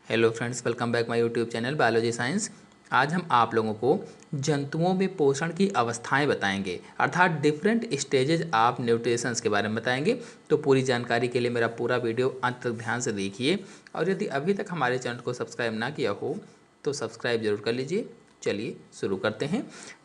Hello friends, welcome back my YouTube channel biology science. आज हम आप लोगों को जंतुओं में पोषण की अवस्थाएं बताएंगे, अर्थात डिफरेंट स्टेजेज ऑफ न्यूट्रिशंस के बारे में बताएंगे। तो पूरी जानकारी के लिए मेरा पूरा वीडियो अंत तक ध्यान से देखिए, और यदि अभी तक हमारे चैनल को सब्सक्राइब ना किया हो तो सब्सक्राइब जरूर कर लीजिए। चलिए शुरू करते हैं।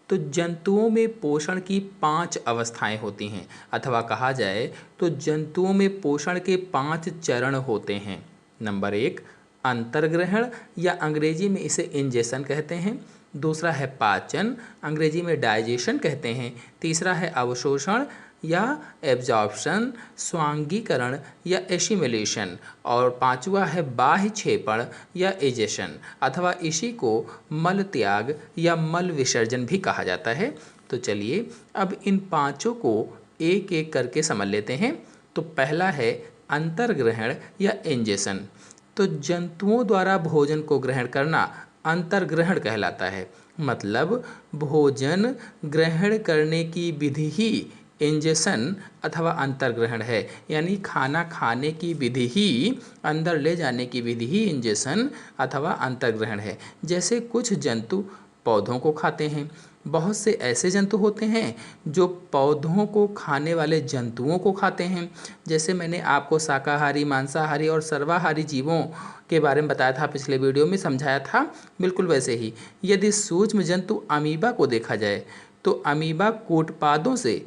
तो जंतुओं में पोषण की 5 अवस्थाएं होती हैं, अथवा कहा जाए तो जंतुओं में पोषण के 5 चरण होते हैं। नंबर 1, अंतर्ग्रहण या अंग्रेजी में इसे इंजेशन कहते हैं। दूसरा है पाचन, अंग्रेजी में डाइजेशन कहते हैं। तीसरा है अवशोषण या एब्जॉर्प्शन, स्वांगीकरण या एसिमिलेशन। और पांचवा है बाह्य क्षेपण या एजेशन, अथवा इसी को मल त्याग या मल विसर्जन भी कहा जाता है। तो चलिए अब इन पांचों को एक एक करके समझ लेते हैं। तो पहला है अंतर्ग्रहण या इंजेशन। तो जंतुओं द्वारा भोजन को ग्रहण करना अंतर्ग्रहण कहलाता है। मतलब भोजन ग्रहण करने की विधि ही इंजेशन अथवा अंतर्ग्रहण है, यानी खाना खाने की विधि ही, अंदर ले जाने की विधि ही इंजेशन अथवा अंतर्ग्रहण है। जैसे कुछ जंतु पौधों को खाते हैं, बहुत से ऐसे जंतु होते हैं जो पौधों को खाने वाले जंतुओं को खाते हैं। जैसे मैंने आपको शाकाहारी, मांसाहारी और सर्वाहारी जीवों के बारे में बताया था, पिछले वीडियो में समझाया था। बिल्कुल वैसे ही यदि सूक्ष्म जंतु अमीबा को देखा जाए तो अमीबा कूटपादों से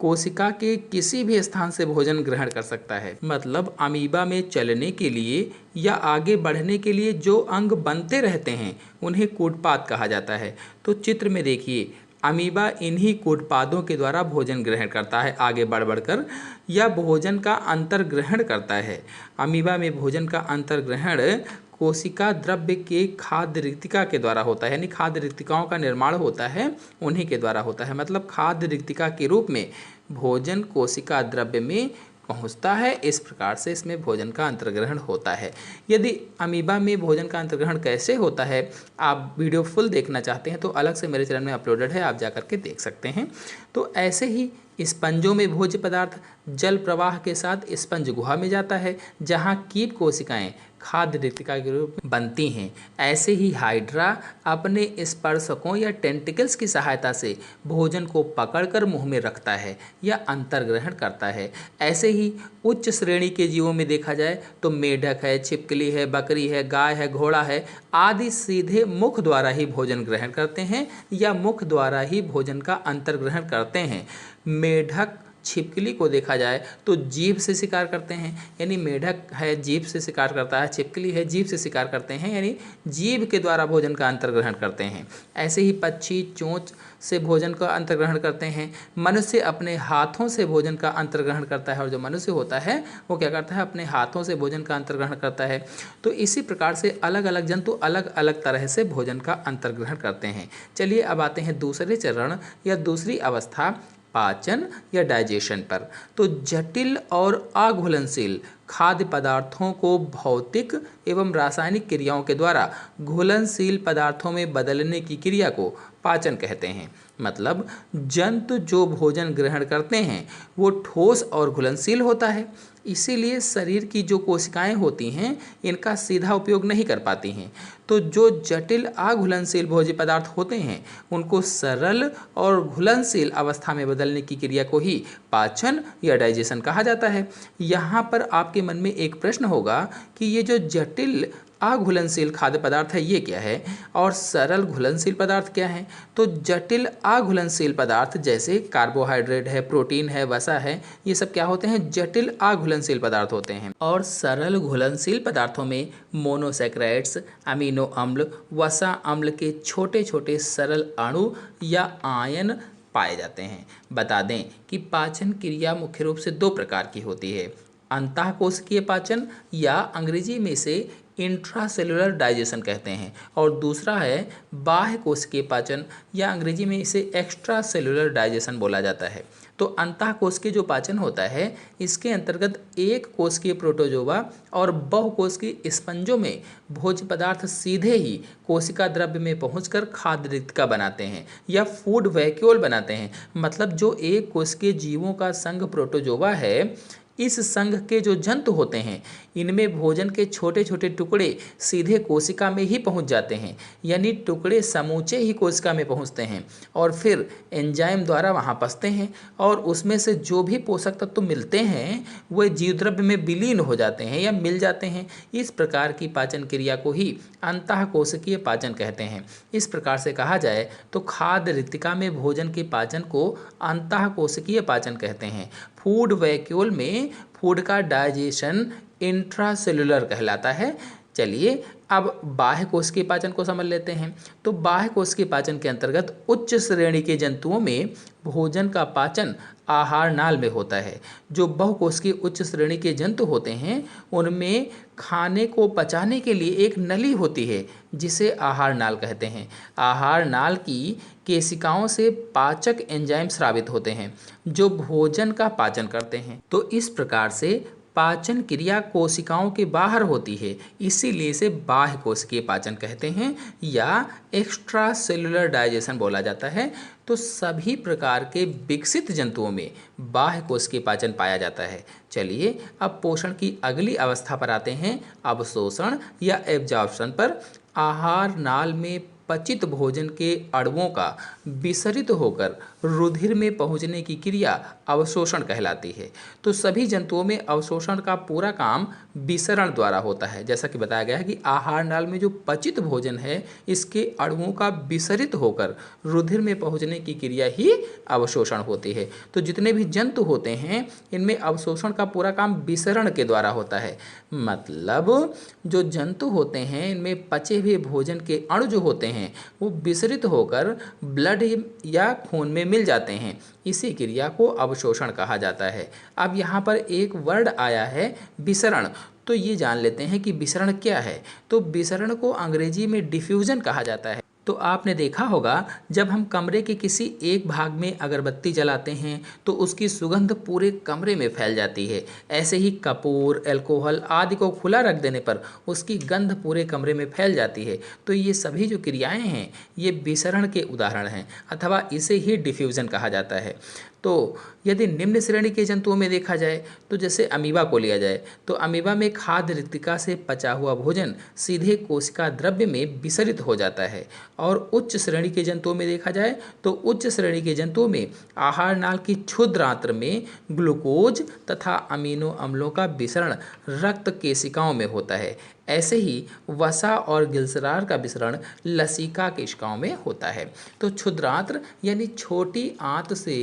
कोशिका के किसी भी स्थान से भोजन ग्रहण कर सकता है। मतलब अमीबा में चलने के लिए या आगे बढ़ने के लिए जो अंग बनते रहते हैं उन्हें कूटपाद कहा जाता है। तो चित्र में देखिए, अमीबा इन्हीं कूटपादों के द्वारा भोजन ग्रहण करता है आगे बढ़ बढ़कर, या भोजन का अंतर्ग्रहण करता है। अमीबा में भोजन का अंतर्ग्रहण कोशिका द्रव्य के खाद्य रिक्तिका के द्वारा होता है, यानी खाद्य रिक्तिकाओं का निर्माण होता है उन्हीं के द्वारा होता है। मतलब खाद्य रिक्तिका के रूप में भोजन कोशिका द्रव्य में पहुंचता है। इस प्रकार से इसमें भोजन का अंतर्ग्रहण होता है। यदि अमीबा में भोजन का अंतर्ग्रहण कैसे होता है, आप वीडियो फुल देखना चाहते हैं तो अलग से मेरे चैनल में अपलोडेड है, आप जाकर के देख सकते हैं। तो ऐसे ही स्पंजों में भोज्य पदार्थ जल प्रवाह के साथ स्पंज गुहा में जाता है, जहाँ कीट कोशिकाएं खाद्य रिक्तिका के रूप में बनती हैं। ऐसे ही हाइड्रा अपने स्पर्शकों या टेंटिकल्स की सहायता से भोजन को पकड़कर मुंह में रखता है या अंतर्ग्रहण करता है। ऐसे ही उच्च श्रेणी के जीवों में देखा जाए तो मेढक है, छिपकली है, बकरी है, गाय है, घोड़ा है आदि सीधे मुख द्वारा ही भोजन ग्रहण करते हैं या मुख द्वारा ही भोजन का अंतर्ग्रहण करते हैं। मेढक, छिपकली को देखा जाए तो जीभ से शिकार करते हैं, यानी मेढक है जीभ से शिकार करता है, छिपकली है जीभ से शिकार करते हैं, यानी जीभ के द्वारा भोजन का अंतर्ग्रहण करते हैं। ऐसे ही पक्षी चोंच से भोजन का अंतर्ग्रहण करते हैं। मनुष्य अपने हाथों से भोजन का अंतर्ग्रहण करता है, और जो मनुष्य होता है वो क्या करता है, अपने हाथों से भोजन का अंतर्ग्रहण करता है। तो इसी प्रकार से अलग अलग जंतु अलग अलग तरह से भोजन का अंतर्ग्रहण करते हैं। चलिए अब आते हैं दूसरे चरण या दूसरी अवस्था, पाचन या डाइजेशन पर। तो जटिल और अघुलनशील खाद्य पदार्थों को भौतिक एवं रासायनिक क्रियाओं के द्वारा घुलनशील पदार्थों में बदलने की क्रिया को पाचन कहते हैं। मतलब जंतु जो भोजन ग्रहण करते हैं वो ठोस और घुलनशील होता है, इसीलिए शरीर की जो कोशिकाएं होती हैं इनका सीधा उपयोग नहीं कर पाती हैं। तो जो जटिल अघुलनशील भोज्य पदार्थ होते हैं उनको सरल और घुलनशील अवस्था में बदलने की क्रिया को ही पाचन या डाइजेशन कहा जाता है। यहाँ पर आपके मन में एक प्रश्न होगा कि ये जो जटिल अघुलनशील खाद्य पदार्थ है ये क्या है, और सरल घुलनशील पदार्थ क्या है। तो जटिल अघुलनशील पदार्थ जैसे कार्बोहाइड्रेट है, प्रोटीन है, वसा है, ये सब क्या होते हैं, जटिल अघुलनशील पदार्थ होते हैं। और सरल घुलनशील पदार्थों में मोनोसैकेराइड्स, अमीनो अम्ल, वसा अम्ल के छोटे छोटे सरल अणु या आयन पाए जाते हैं। बता दें कि पाचन क्रिया मुख्य रूप से 2 प्रकार की होती है, अंतःकोशिकीय पाचन या अंग्रेजी में इसे इंट्रासेलुलर डाइजेशन कहते हैं, और दूसरा है बाह्य कोशिकीय पाचन या अंग्रेजी में इसे एक्स्ट्रा सेलुलर डाइजेशन बोला जाता है। तो अंतःकोशिकीय जो पाचन होता है इसके अंतर्गत एक कोशिकीय प्रोटोजोआ और बहुकोशिकीय स्पंजों में भोज्य पदार्थ सीधे ही कोशिका द्रव्य में पहुंचकर खाद्य रिक्तिका बनाते हैं या फूड वैक्यूल बनाते हैं। मतलब जो एक कोशिकीय जीवों का संघ प्रोटोजोआ है इस संघ के जो जंतु होते हैं इनमें भोजन के छोटे छोटे टुकड़े सीधे कोशिका में ही पहुंच जाते हैं, यानी टुकड़े समूचे ही कोशिका में पहुंचते हैं और फिर एंजाइम द्वारा वहां पसते हैं और उसमें से जो भी पोषक तत्व मिलते हैं वह जीवद्रव्य में विलीन हो जाते हैं या मिल जाते हैं। इस प्रकार की पाचन क्रिया को ही अंतःकोशिकीय पाचन कहते हैं। इस प्रकार से कहा जाए तो खाद्य रिक्तिका में भोजन के पाचन को अंतःकोशिकीय पाचन कहते हैं। फूड वैक्यूल में फूड का डाइजेशन इंट्रासेलुलर कहलाता है। चलिए अब बाह्य कोशिकीय पाचन को समझ लेते हैं। तो बाह्य कोशिकीय पाचन के अंतर्गत उच्च श्रेणी के जंतुओं में भोजन का पाचन आहार नाल में होता है। जो बहुकोशिकीय उच्च श्रेणी के जंतु होते हैं उनमें खाने को पचाने के लिए एक नली होती है जिसे आहार नाल कहते हैं। आहार नाल की केशिकाओं से पाचक एंजाइम स्रावित होते हैं जो भोजन का पाचन करते हैं। तो इस प्रकार से पाचन क्रिया कोशिकाओं के बाहर होती है, इसीलिए इसे बाह्य कोशिकीय पाचन कहते हैं या एक्स्ट्रा सेलुलर डाइजेशन बोला जाता है। तो सभी प्रकार के विकसित जंतुओं में बाह्य कोशिकीय पाचन पाया जाता है। चलिए अब पोषण की अगली अवस्था पर आते हैं, अवशोषण या एब्जॉर्प्शन पर। आहार नाल में पचित भोजन के अणुओं का विसरित होकर रुधिर में पहुंचने की क्रिया अवशोषण कहलाती है। तो सभी जंतुओं में अवशोषण का पूरा काम विसरण द्वारा होता है। जैसा कि बताया गया है कि आहार नाल में जो पचित भोजन है इसके अणुओं का विसरित होकर रुधिर में पहुंचने की क्रिया ही अवशोषण होती है। तो जितने भी जंतु होते हैं इनमें अवशोषण का पूरा काम विसरण के द्वारा होता है। मतलब जो जंतु होते हैं इनमें पचे हुए भोजन के अणु जो होते हैं वो विसरित होकर ब्लड या खून में मिल जाते हैं। इसी क्रिया को अवशोषण कहा जाता है। अब यहाँ पर एक वर्ड आया है विसरण, तो ये जान लेते हैं कि विसरण क्या है। तो विसरण को अंग्रेजी में डिफ्यूजन कहा जाता है। तो आपने देखा होगा जब हम कमरे के किसी एक भाग में अगरबत्ती जलाते हैं तो उसकी सुगंध पूरे कमरे में फैल जाती है। ऐसे ही कपूर, अल्कोहल आदि को खुला रख देने पर उसकी गंध पूरे कमरे में फैल जाती है। तो ये सभी जो क्रियाएं हैं ये विसरण के उदाहरण हैं अथवा इसे ही डिफ्यूजन कहा जाता है। तो यदि निम्न श्रेणी के जंतुओं में देखा जाए तो जैसे अमीबा को लिया जाए तो अमीबा में खाद्य रिक्तिका से पचा हुआ भोजन सीधे कोशिका द्रव्य में विसरित हो जाता है। और उच्च श्रेणी के जंतुओं में देखा जाए तो उच्च श्रेणी के जंतुओं में आहार नाल की क्षुद्रांत्र में ग्लूकोज तथा अमीनो अम्लों का विसरण रक्त केशिकाओं में होता है। ऐसे ही वसा और गिल्सरार का विसरण लसिका केशिकाओं में होता है। तो क्षुद्रांत्र यानी छोटी आंत से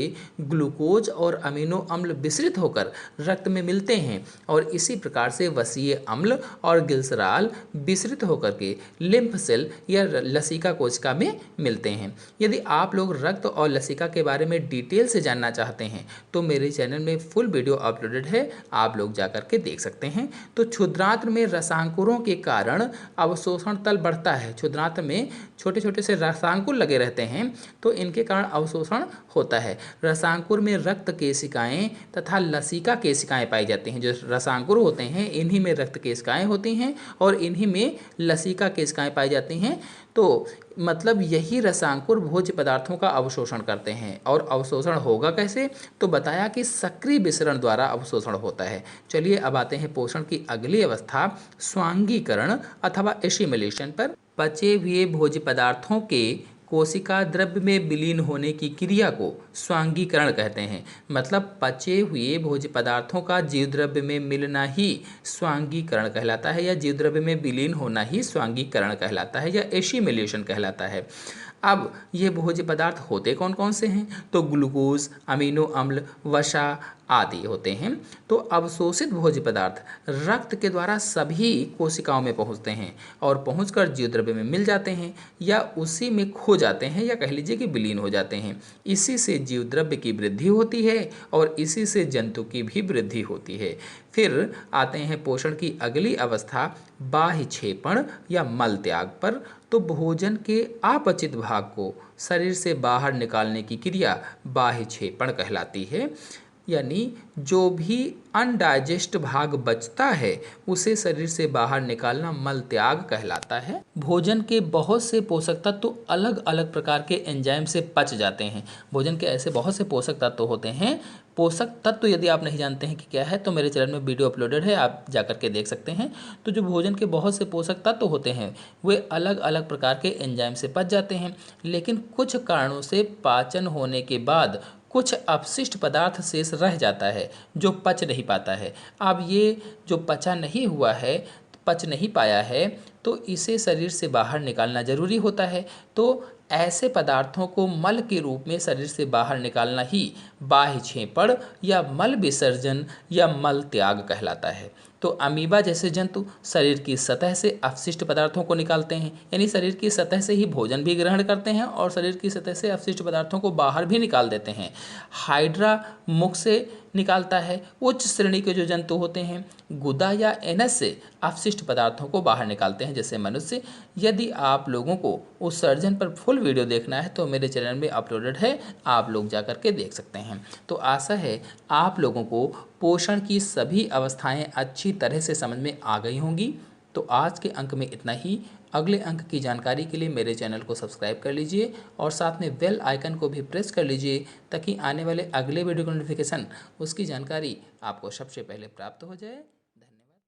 ग्लूकोज और अमीनो अम्ल विसरित होकर रक्त में मिलते हैं और इसी प्रकार से वसीय अम्ल और गिल्सराल विसरित होकर के लिम्फ सेल या लसिका कोशिका में मिलते हैं। यदि आप लोग रक्त और लसिका के बारे में डिटेल से जानना चाहते हैं तो मेरे चैनल में फुल वीडियो अपलोडेड है, आप लोग जाकर के देख सकते हैं। तो क्षुद्रांत्र में रसांकुरों के कारण अवशोषण तल बढ़ता है। क्षुद्रांत्र में छोटे छोटे से रसांकुर लगे रहते हैं तो इनके कारण अवशोषण होता है। रसांकुर में रक्त केशिकाएं तथा लसिका केशिकाएं पाई जाती हैं। जो रसांकुर होते हैं इन्हीं में रक्त केशिकाएं होती हैं और इन्हीं में लसिका केशिकाएं पाई जाती हैं। तो मतलब यही रसांकुर भोज्य पदार्थों का अवशोषण करते हैं। और अवशोषण होगा कैसे, तो बताया कि सक्रिय विसरण द्वारा अवशोषण होता है। चलिए अब आते हैं पोषण की अगली अवस्था स्वांगीकरण अथवा एसिमिलेशन पर। पचे हुए भोज्य पदार्थों के कोशिका द्रव्य में विलीन होने की क्रिया को स्वांगीकरण कहते हैं। मतलब पचे हुए भोज्य पदार्थों का जीवद्रव्य में मिलना ही स्वांगीकरण कहलाता है या जीवद्रव्य में विलीन होना ही स्वांगीकरण कहलाता है या एसिमिलेशन कहलाता है। अब ये भोज्य पदार्थ होते कौन कौन से हैं, तो ग्लूकोज, अमीनो अम्ल, वसा आदि होते हैं। तो अवशोषित भोज्य पदार्थ रक्त के द्वारा सभी कोशिकाओं में पहुंचते हैं और पहुंचकर जीवद्रव्य में मिल जाते हैं या उसी में खो जाते हैं या कह लीजिए कि विलीन हो जाते हैं। इसी से जीवद्रव्य की वृद्धि होती है और इसी से जंतु की भी वृद्धि होती है। फिर आते हैं पोषण की अगली अवस्था बाह्य क्षेपण या मल त्याग पर। तो भोजन के अपचित भाग को शरीर से बाहर निकालने की क्रिया बाह्य क्षेपण कहलाती है। यानी जो भी अनडाइजेस्ट भाग बचता है उसे शरीर से बाहर निकालना मल त्याग कहलाता है। भोजन के बहुत से पोषक तत्व अलग अलग प्रकार के एंजाइम से पच जाते हैं। भोजन के ऐसे बहुत से पोषक तत्व होते हैं पोषक तत्व यदि आप नहीं जानते हैं कि क्या है तो मेरे चैनल में वीडियो अपलोडेड है, आप जा कर के देख सकते हैं। तो जो भोजन के बहुत से पोषक तत्व होते हैं वे अलग अलग प्रकार के एंजाइम से पच जाते हैं, लेकिन कुछ कारणों से पाचन होने के बाद कुछ अपशिष्ट पदार्थ शेष रह जाता है जो पच नहीं पाता है। अब ये जो पचा नहीं हुआ है, पच नहीं पाया है, तो इसे शरीर से बाहर निकालना जरूरी होता है। तो ऐसे पदार्थों को मल के रूप में शरीर से बाहर निकालना ही बाह्य क्षेपण या मल विसर्जन या मल त्याग कहलाता है। तो अमीबा जैसे जंतु शरीर की सतह से अपशिष्ट पदार्थों को निकालते हैं, यानी शरीर की सतह से ही भोजन भी ग्रहण करते हैं और शरीर की सतह से अपशिष्ट पदार्थों को बाहर भी निकाल देते हैं। हाइड्रा मुख से निकालता है। उच्च श्रेणी के जो जंतु होते हैं गुदा या एनस से अपशिष्ट पदार्थों को बाहर निकालते हैं, जैसे मनुष्य। यदि आप लोगों को उत्सर्जन पर फुल वीडियो देखना है तो मेरे चैनल में अपलोडेड है, आप लोग जा कर के देख सकते हैं। तो आशा है आप लोगों को पोषण की सभी अवस्थाएं अच्छी तरह से समझ में आ गई होंगी। तो आज के अंक में इतना ही। अगले अंक की जानकारी के लिए मेरे चैनल को सब्सक्राइब कर लीजिए और साथ में बेल आइकन को भी प्रेस कर लीजिए ताकि आने वाले अगले वीडियो का नोटिफिकेशन, उसकी जानकारी आपको सबसे पहले प्राप्त हो जाए।